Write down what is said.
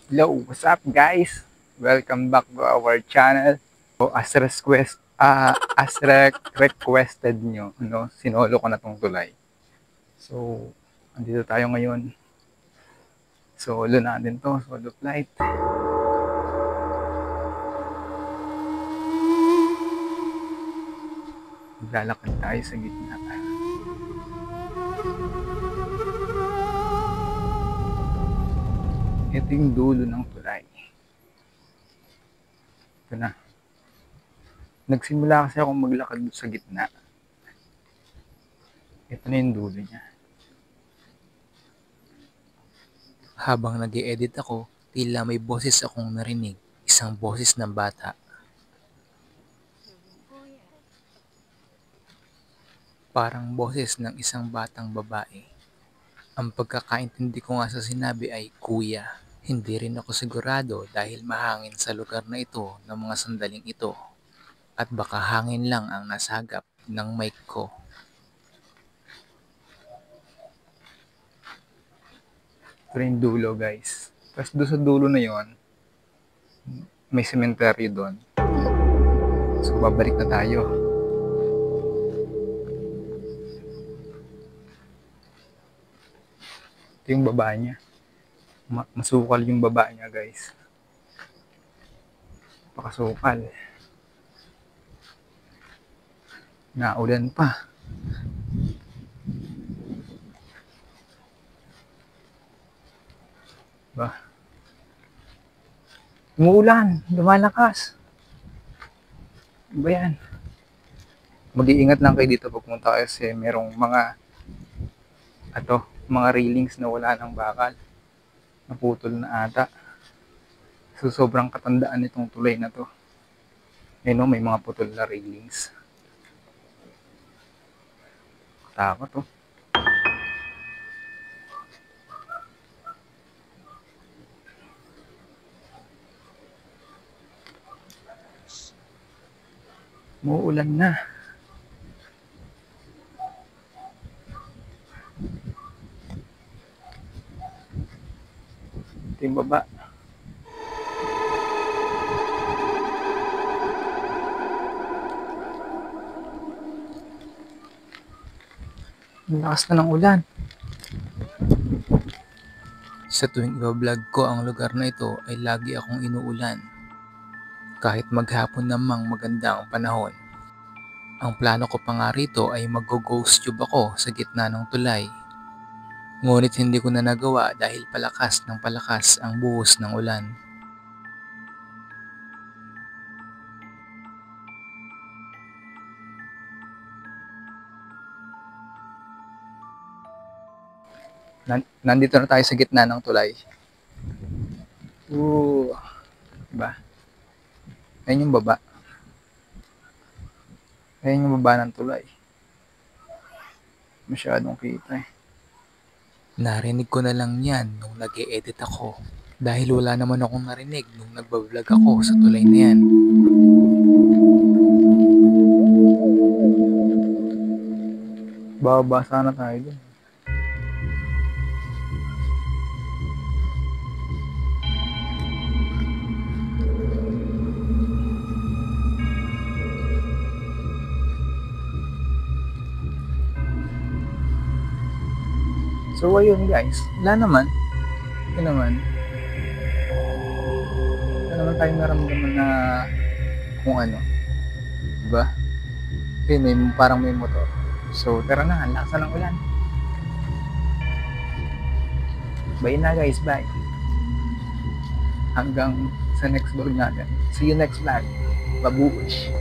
Hello, what's up guys? Welcome back to our channel. So, as requested nyo, sinolo ko na tong tulay. So, andito tayo ngayon. Solo natin to, solo flight. Maglalakad tayo sa gitna. Ito yung dulo ng tulay. Ito na. Nagsimula kasi akong maglakad sa gitna. Ito na yung dulo niya. Habang nag-e-edit ako, tila may boses akong narinig, isang boses ng bata. Parang boses ng isang batang babae. Ang pagkakaintindi ko nga sa sinabi ay kuya. Hindi rin ako sigurado dahil mahangin sa lugar na ito ng mga sandaling ito. At baka hangin lang ang nasagap ng mic ko. Ito yung dulo guys. Tapos doon sa dulo na yon, may cemetery doon. So babalik na tayo. Ito yung baba niya. Masukal yung baba niya guys. Pakasukal. Naulan pa. Ba? Umuulan, lumalakas. Ano ba yan? Mag-iingat lang kayo dito pag pumunta kayo kasi merong mga railings na wala ng bakal. Naputol na ata. So sobrang katandaan nitong tulay na to. Ayun, may mga putol na railings. Takot to. Muulan na. Ito yung baba. Ang lakas na ng ulan. Sa tuwing i-vlog ko ang lugar na ito ay lagi akong inuulan. Kahit maghapon namang maganda ang panahon. Ang plano ko pa nga rito ay mag-ghost tube ako sa gitna ng tulay. Ngunit hindi ko na nagawa dahil palakas ng palakas ang buhos ng ulan. Nandito na tayo sa gitna ng tulay. Diba? Ayun yung baba. Ayun yung baba ng tulay. Masyadong kita eh. Narinig ko na lang yan nung nag-e-edit ako. Dahil wala naman akong narinig nung nagbablog ako sa tulay na yan. Bababa sana tayo dun. So ayun guys, wala naman. Ito naman. Wala naman tayong naramdaman na kung ano. Diba? Ayun, parang may motor. So tara na, ang lakas na ng ulan. Bye na guys, bye. Hanggang sa next vlog natin. See you next vlog. Babush.